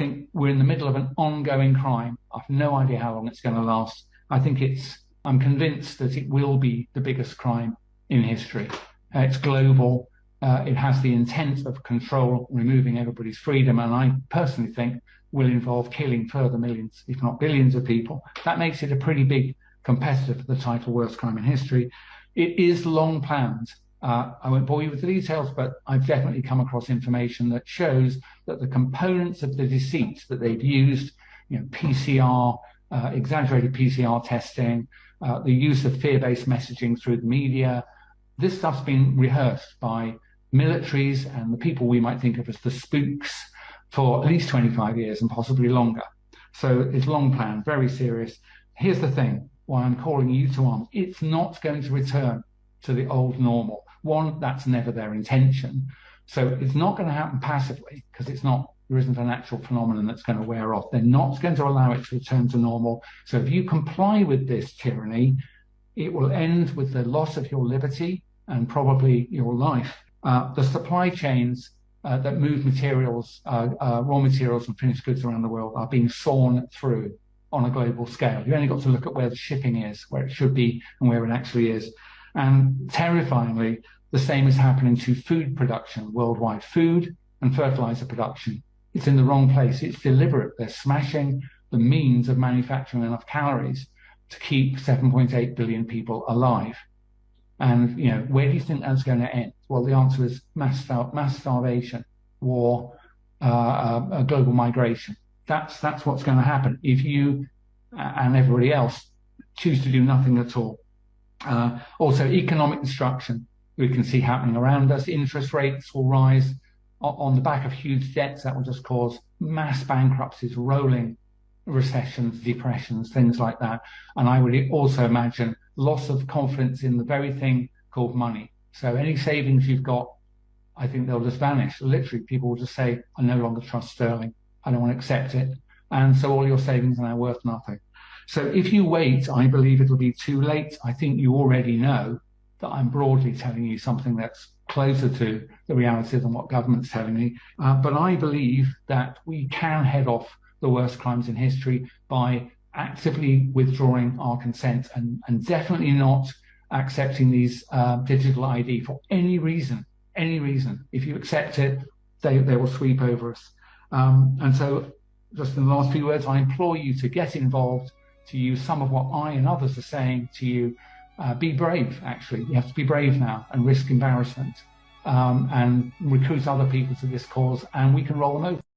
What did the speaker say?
think we're in the middle of an ongoing crime. I've no idea how long it's going to last. I'm convinced that it will be the biggest crime in history. It's global. It has the intent of control, removing everybody's freedom, and I personally think will involve killing further millions, if not billions of people. That makes it a pretty big competitor for the title worst crime in history. It is long planned. I won't bore you with the details, but I've definitely come across information that shows that the components of the deceit that they've used, PCR, exaggerated PCR testing, the use of fear-based messaging through the media, this stuff's been rehearsed by militaries and the people we might think of as the spooks for at least 25 years and possibly longer. So it's long planned, very serious. Here's the thing, why I'm calling you to arms. It's not going to return to the old normal. One, that's never their intention. So it's not going to happen passively because there isn't an actual phenomenon that's going to wear off. They're not going to allow it to return to normal. So if you comply with this tyranny, it will end with the loss of your liberty and probably your life. The supply chains that move materials, raw materials and finished goods around the world are being sawn through on a global scale. You only got to look at where the shipping is, where it should be and where it actually is. And terrifyingly, the same is happening to food production worldwide, food and fertilizer production. It's in the wrong place. It's deliberate. They're smashing the means of manufacturing enough calories to keep 7.8 billion people alive. And, where do you think that's going to end? Well, the answer is mass starvation, war, global migration. That's what's going to happen if you and everybody else choose to do nothing at all. Also, economic destruction we can see happening around us. Interest rates will rise on the back of huge debts. That will just cause mass bankruptcies, rolling recessions, depressions, things like that. And I would also imagine loss of confidence in the very thing called money. So any savings you've got, I think they'll just vanish. Literally, people will just say, I no longer trust sterling. I don't want to accept it. And so all your savings are now worth nothing. So if you wait, I believe it'll be too late. I think you already know that I'm broadly telling you something that's closer to the reality than what government's telling me. But I believe that we can head off the worst crimes in history by actively withdrawing our consent and definitely not accepting these digital ID for any reason. If you accept it, they will sweep over us. And so just in the last few words, I implore you to get involved, to use some of what I and others are saying to you. Be brave, actually. You have to be brave now and risk embarrassment and recruit other people to this cause, and we can roll them over.